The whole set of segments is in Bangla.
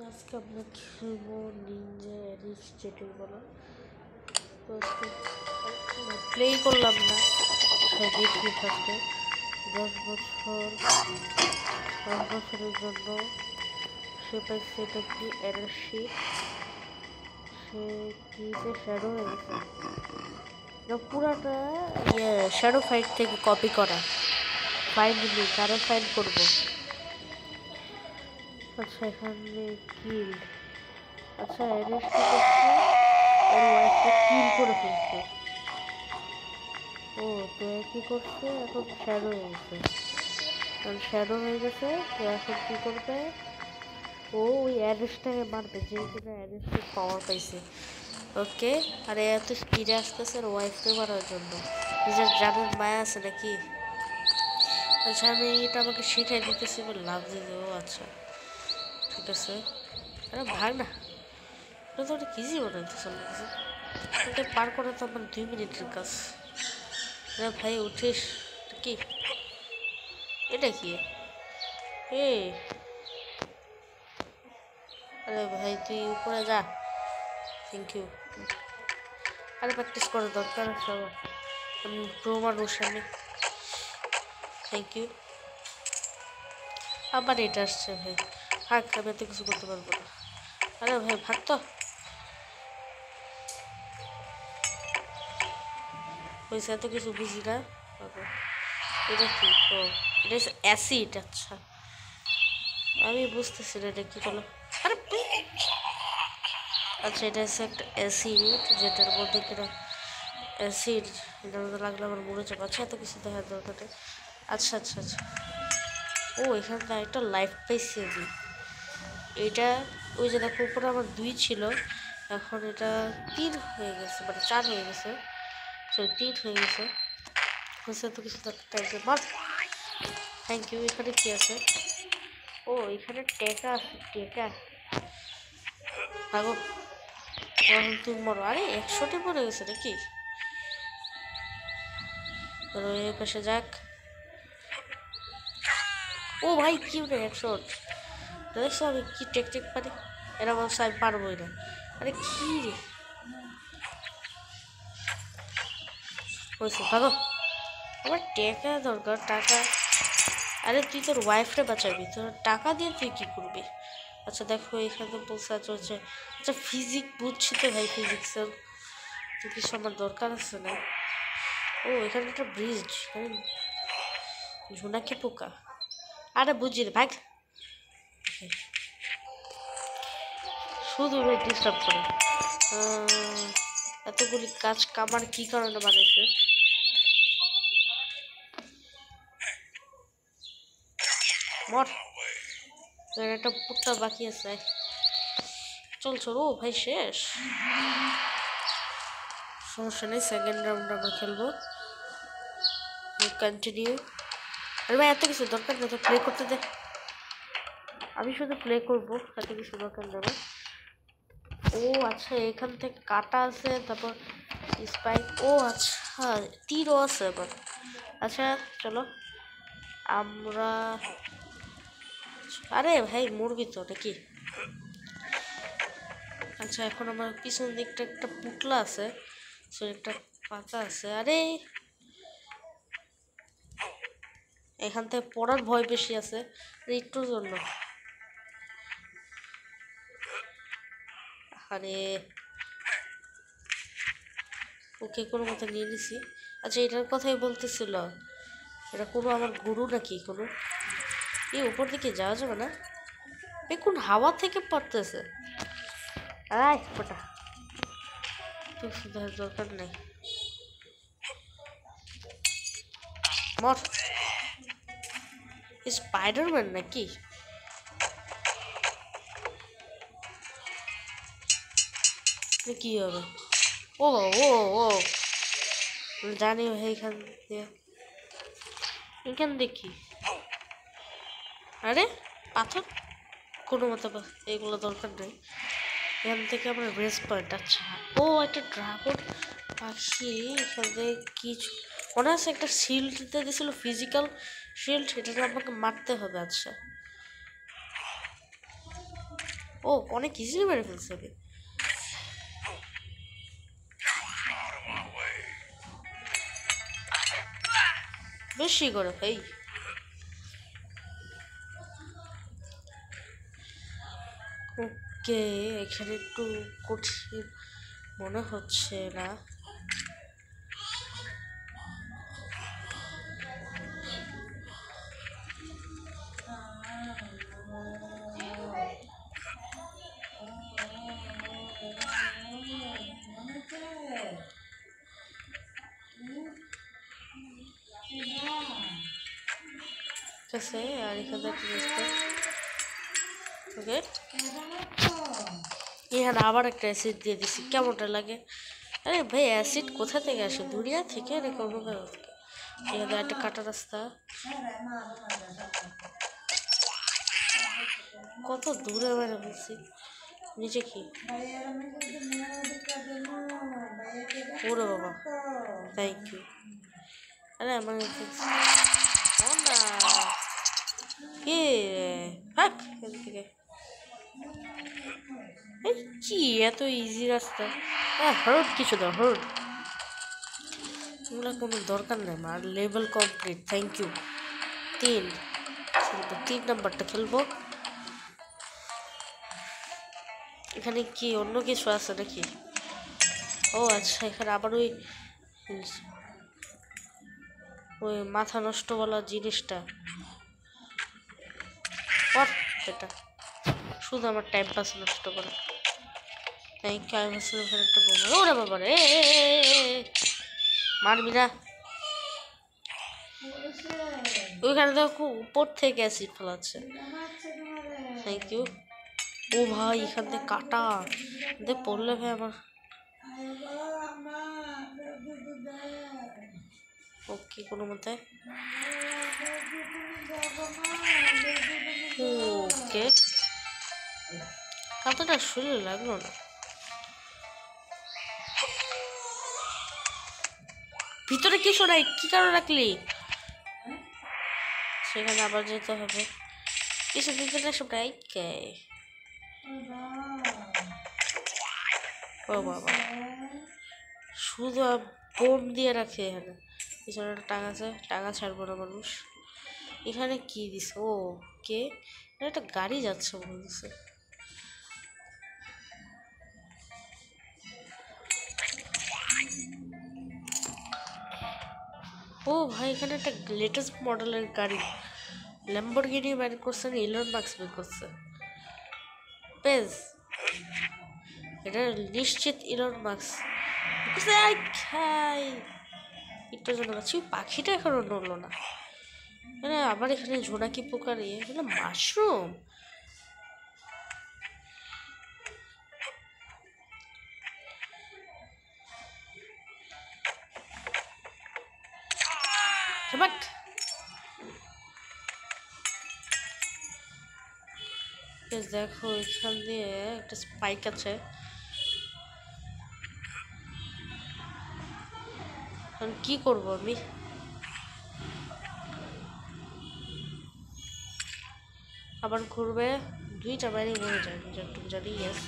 আজকে আমরা খেলবো নিনজা এরিক্স যেটাই বলো। তো প্লেই করলাম না, দেখি ফার্স্টে 10 বছরের জন্য সে পাইছে এটা কি এনার্জি, সে কি যে শ্যাডো হয়ে গেছে না পুরাটা, শ্যাডো ফাইট থেকে কপি করা। ফাইন্ড মি, কারে ফাইন্ড করবো? আচ্ছা এখানে কিল, আচ্ছা অ্যারেস্ট করছে, ওর ওয়াইফকে কিল করে ফেলছে। ও তো কি করছে, এখন শ্যাডো হয়ে গেছে, কারণ শ্যাডো হয়ে গেছে তো এখন কি করবে, ও ওই অ্যারেস্টটাকে মারবে যে কিনা অ্যারেস্টের পাওয়ার পাইছে। ওকে, আরে এত স্পিডে আসতেছে আর ওয়াইফকে মারার জন্য, নিজের জানের মায়া আছে নাকি? আচ্ছা আমি এটা আমাকে শিখাই দিতেছি বলে লাভ দিয়ে দেবো। আচ্ছা ঠিক আছে, আরে ভাগ না, এটা তো অনেক ইজি মনে হইতেছে আমার কাছে। এটা পার করে তো আমার 2 মিনিটের কাজ। আরে ভাই উঠিস কি, এটা কি এ? আরে ভাই তুই উপরে যা, থ্যাংক ইউ। আরে প্র্যাকটিস করার দরকার আছে আমার, আমি প্রো মানুষ আমি। Thank you. আবার এটা আসছে ভাই, ভাগ, আমি এত কিছু করতে পারবো না। আরে ভাই ভাগ তো, হয়েছে এত কিছু বুঝি না। এটা কি? ও এটা অ্যাসিড, আচ্ছা আমি বুঝতেছি না এটা কি করলো। আরে আচ্ছা এটা হচ্ছে একটা অ্যাসিড, যেটার মধ্যে কিনা অ্যাসিড, এটার মধ্যে লাগলে আমার মনে যাবে। আচ্ছা এত কিছু দেখার দরকার নেই। আচ্ছা আচ্ছা আচ্ছা, ও এখানে একটা লাইফ পাইছি আমি। এটা ওই যে দেখো উপরে আমার 2 ছিল, এখন এটা 3 হয়ে গেছে, মানে 4 হয়ে গেছে, সরি 3 হয়ে গেছে। বুঝতে তো কিছু থাকবে মার। Thank you. এখানে কি আছে? ও এখানে টেকা আছে, টেকা ভাগো। এখন তুমি মরো। আরে 100টি মরে গেছে নাকি? ধরো এই পাশে যাক। ও ভাই কি ওটা 100, দেখছো আমি কি টেকটেক পারি, এরা বলছে আমি পারবোই না। আরে কি রে হয়েছে, ভাগো, আমার টাকা দরকার, টাকা। আরে তুই তোর ওয়াইফরে বাঁচাবি, তোর টাকা দিয়ে তুই কি করবি? আচ্ছা দেখো এখানে বলছে চলছে, আচ্ছা ফিজিক বুঝছি তো ভাই, ফিজিক্সের তো কিছু আমার দরকার আছে না। ও এখানে একটা ব্রিজ, ঝোনাকি পোকা, আরে বুঝি রে ভাগ, শুধু ডিস্টার্ব করে। এতগুলি কাজ কামার কি কারণে বানাইছে? মর, একটা পুটটা বাকি আছে, চল চল। ও ভাই শেষ, সমস্যা নেই, সেকেন্ড রাউন্ড আমরা খেলবো, কন্টিনিউ। আরে ভাই এত কিছু দরকার নেই, তো প্লে করতে দে, আমি শুধু প্লে করবো, এত কিছু দরকার নেই। ও আচ্ছা এখান থেকে কাটা আছে, তারপর স্পাইক, ও আচ্ছা তীরও আছে আবার। আচ্ছা চলো আমরা, আরে ভাই মরবি তো নাকি? আচ্ছা এখন আমার পিছন দিকটা একটা পুতলা আছে, সে একটা পাতা আছে। আরে এখান থেকে পড়ার ভয় বেশি আছে একটুর জন্য। আরে ওকে কোনো মতো নিয়ে নিছি। আচ্ছা এটার কথাই বলতেছিল, এটা কোনো আমার গুরু নাকি কোনো? এই উপর দিকে যাওয়া যাবে না, কোন হাওয়া থেকে পড়তেছে। আয় ফোটা, কিছু দেখার দরকার নেই, মর। স্পাইডারম্যান নাকি? কি হবে? ও ও ও জানি ভাই, এখান দিয়ে, এখান দেখি। আরে পাথর, কোনো মতো এগুলো দরকার নেই, এখান থেকে আমরা রেস্ট পয়েন্ট। আচ্ছা ও একটা ড্রাগন পাখি, এখানে কিছু মনে আছে একটা শিল্ড দিতে দিয়েছিল, ফিজিক্যাল শিল্ড, এটা আমাকে মারতে হবে। আচ্ছা ও অনেক ইজিলি মেরে ফেলছে আমি। বেশি করে ভাই। ওকে, এখানে একটু কঠিন মনে হচ্ছে না। ঠিক আছে, আর এখানে ওকে, এখানে আবার একটা অ্যাসিড দিয়ে দিছি, কেমনটা লাগে? আরে ভাই অ্যাসিড কোথা থেকে আসে, দুনিয়া থেকে নাকি অন্য কোথাও থেকে? এখানে একটা কাটা রাস্তা, কত দূরে মেরে বলছি। নিচে কি? ওরে বাবা, থ্যাংক ইউ। আরে আমার না কি হাক এদিকে, কি এত ইজি রাস্তা? হর্ড কিছু দাও, হর্ড। এগুলো কোনো দরকার নেই আমার। Level complete, thank you. 3 নাম্বারটা খেলবো। এখানে কি অন্য কিছু আছে নাকি? ও আচ্ছা, এখানে আবার ওই ওই মাথা নষ্ট বলা জিনিসটা, এটা শুধু আমার টাইম পাস নষ্ট করে। Thank you. আমি ভাবছিলাম এখানে একটা বোমা। ওরে বাবা রে, মারবি না। ওইখানে দেখো উপর থেকে অ্যাসিড ফেলাচ্ছে। Thank you. ও ভাই এখান থেকে কাটা দেখ পড়লে ভাই আমার। ওকে, কোনো মতে ওকে, কাঁটাটা শরীরে লাগলো না। ভিতরে কিছু নাই, কি কারণে রাখলি? সেখানে আবার যেতে হবে। কিছু ভিতরে সব নাই কে? ও বাবা, শুধু বোম দিয়ে রাখে এখানে। পিছনে টাকা আছে, টাকা ছাড়বো না মানুষ। এখানে কি দিছে? ও কে, একটা গাড়ি যাচ্ছে বলতেছে। ও ভাই, এখানে একটা লেটেস্ট মডেলের গাড়ি ল্যাম্বরগিনি বের করছে, ইলন মাস্ক বের করছে। পেজ এটা নিশ্চিত ইলন মাস্ক খাই। একটু জন্য পাচ্ছি, পাখিটা এখনো নড়লো না। মানে আবার এখানে ঝোনাকি পোকার ইয়ে, মাশরুম। বাট দেখো এখান দিয়ে একটা স্পাইক আছে। কি করব আমি? আবার ঘুরবে, দুইটা বাইরে মরে যায় যতটুকু জানি। Yes,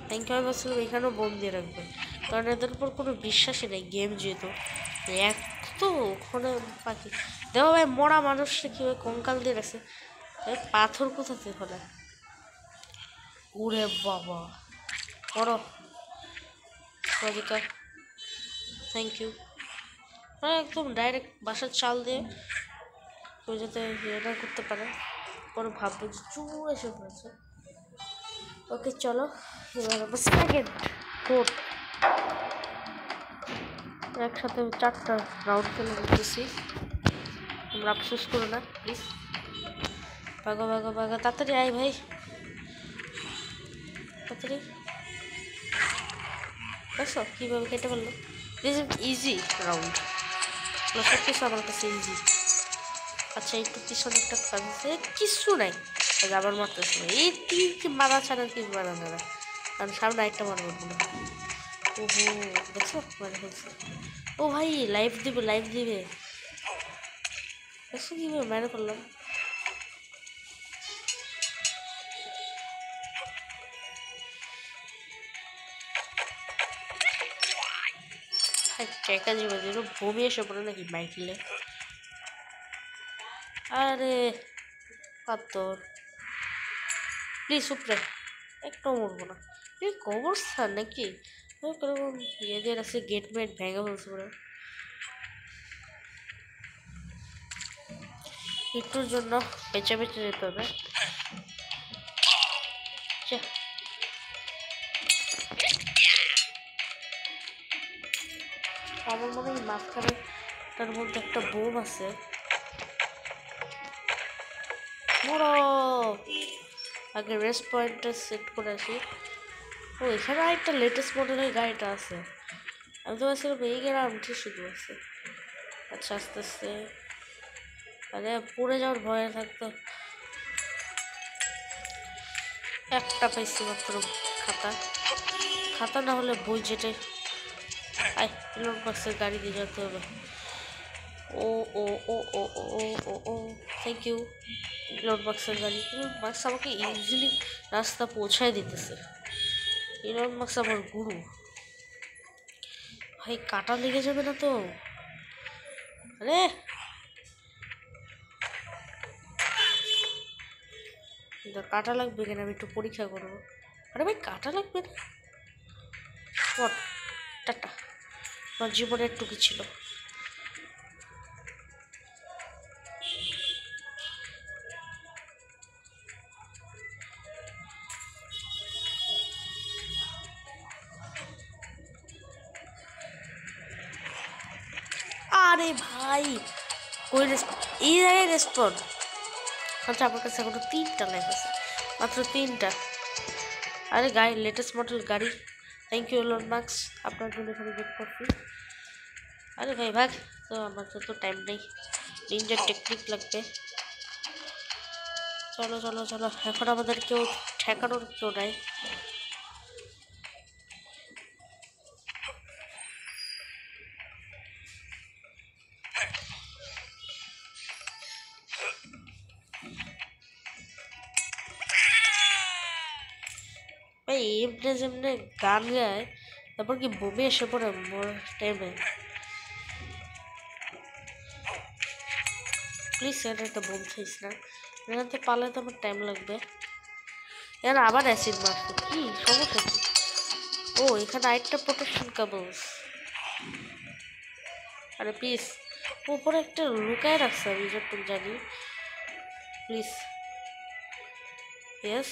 thank you. আমি ভাবছিলাম এখানেও বোম দিয়ে রাখবে, কারণ এদের উপর কোনো বিশ্বাসই নেই। গেম যেহেতু এক তো ওখানে পাখি দেখো ভাই, মরা মানুষটা কীভাবে কঙ্কাল দিয়ে রাখছে, পাথর কোথাতে হলে। উড়ে বাবা, বড় অধিকার, থ্যাংক ইউ। মানে একদম ডাইরেক্ট বাসার চাল দিয়ে কেউ যাতে ইয়েটা করতে পারে, পরে ভাববো যে চুর এসে পড়েছে। ওকে চলো, এবার আমরা সেকেন্ড কোর্ট একসাথে 4টা রাউন্ড খেলে দিতেছি। তোমরা আফসোস করো না প্লিজ। ভাগো ভাগো ভাগো, তাড়াতাড়ি আয় ভাই, তাড়াতাড়ি। দেখছো কীভাবে কেটে বললো? দিস ইজ ইজি রাউন্ড, সব কিছু আমার কাছে ইজি। আচ্ছা, একটু পিছনে একটা কাজে কিছু নাই, আবার মারতেছে। এই তিন মারা ছাড়া কি মারা যাবে, কারণ সামনে একটা মারবো না। ওহো, দেখছো মানে বলছে। ও ভাই লাইভ দিবে, লাইভ দিবে। দেখছো কীভাবে মেরে ফেললাম। টেকা যাবে যেন বমি এসে পড়ে নাকি মাইকেলে। আরে পাথর প্লিজ উপরে একটু মরবো না। এই কবরস্থান নাকি কিরকম ইয়েদের আছে, গেট মেট ভেঙে ফেলছে পুরো। একটুর জন্য বেঁচে বেঁচে যেতে হবে। আমার মনে হয় মাঝখানে তার মধ্যে একটা বোম আছে। বড় আগে রেস্ট পয়েন্টটা সেট করে আসি। ও এখানে একটা লেটেস্ট মডেলের গাড়িটা আছে। আমি তো ভাবছিলাম এই গ্রামটি শুধু আছে। আচ্ছা আস্তে আস্তে, আরে পড়ে যাওয়ার ভয় থাকতো। একটা পাইছি মাত্র খাতা, খাতা না হলে বই, যেটাই ইলন মাস্কের গাড়ি দিয়ে যেতে হবে। ও ও ও ও ও ও ও থ্যাংক ইউ ইলন মাস্কের গাড়ি। ইলন মাস্ক আমাকে ইজিলি রাস্তা পৌঁছায় দিতেছে। ইলন মাস্ক আমার গুরু ভাই। কাটা লেগে যাবে না তো? আরে কাটা লাগবে কেন? আমি একটু পরীক্ষা করবো। আরে ভাই কাটা লাগবে না? টাটা, আমার জীবনে একটু কি ছিল। আরে ভাই কই এই জায়গায় রেসপন্ড। আচ্ছা আমার কাছে এখনো 3টা লাইফ আছে, মাত্র 3টা। আরে গাড়ি লেটেস্ট মডেল গাড়ি, থ্যাংক ইউ ইলন মাস্ক, আপনার জন্য এখানে গেট করছি। আরে ভাই ভাগ তো, আমার তো টাইম নেই, নিনজার টেকনিক লাগবে। চলো চলো চলো, এখন আমাদের কেউ ঠেকানোর কেউ নাই। ভাই এমনি যেমনি গান গায়, তারপর কি বমি এসে পড়ে মোর টাইমে। প্লিজ এটা একটা বোম খাইস না, এখান থেকে পারলে তো আমার টাইম লাগবে। এখানে আবার অ্যাসিড মারছে, কি সমস্যা কি? ও এখানে আরেকটা প্রোটেকশন কেবলস। আরে প্লিজ উপরে একটা লুকায় রাখছে, আমি যতটুকু জানি। Please yes,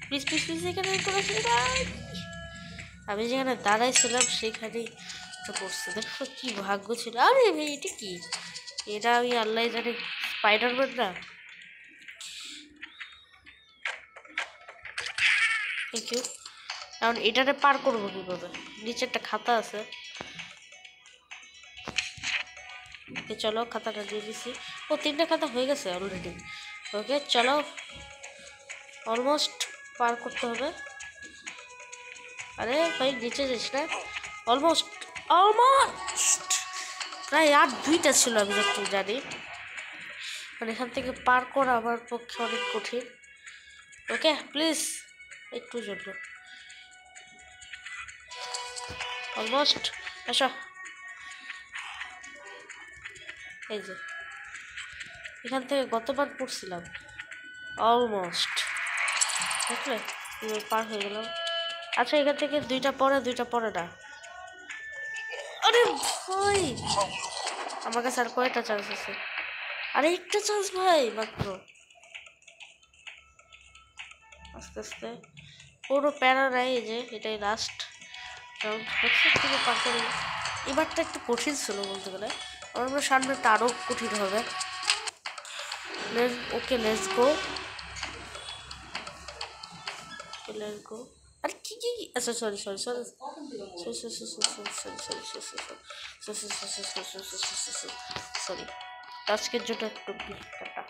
please please please এখানে আমি যেখানে দাঁড়াইছিলাম সেখানেই তো পড়ছে। দেখো কি ভাগ্য ছিল। আরে ভাই এটা কি? এটা আমি আল্লাহ জানে, স্পাইডারম্যান না? Thank you. কারণ এটাতে পার করবো কীভাবে? নিচে একটা খাতা আছে। ওকে চলো, খাতাটা দিয়ে দিছি। ও 3টা খাতা হয়ে গেছে অলরেডি। ওকে চলো, অলমোস্ট পার করতে হবে। আরে ভাই নিচে যাস না। অলমোস্ট অলমোস্ট প্রায় আর 2টা ছিল আমি যতটুকু জানি। মানে এখান থেকে পার করা আমার পক্ষে অনেক কঠিন। ওকে প্লিজ একটু জন্য, অলমোস্ট আসো। এই যে এখান থেকে গতবার পড়ছিলাম অলমোস্ট, দেখলে পার হয়ে গেলাম। আচ্ছা এখান থেকে 2টা পরে না। আরে ভাই আমার কাছে আর কয়টা চান্স আছে? আরে একটা চান্স ভাই মাত্র। আস্তে আস্তে পুরো প্যারা নাই, এই যে এটাই লাস্ট রাউন্ড। থেকে পার করে এবারটা একটু কঠিন ছিল বলতে গেলে, আমার সামনেটা আরও কঠিন হবে। Okay let's go, let's go. আরে কি কি আচ্ছা sorry sorry sorry sorry sorry sorry sorry আজকের জন্য একটু টাটা।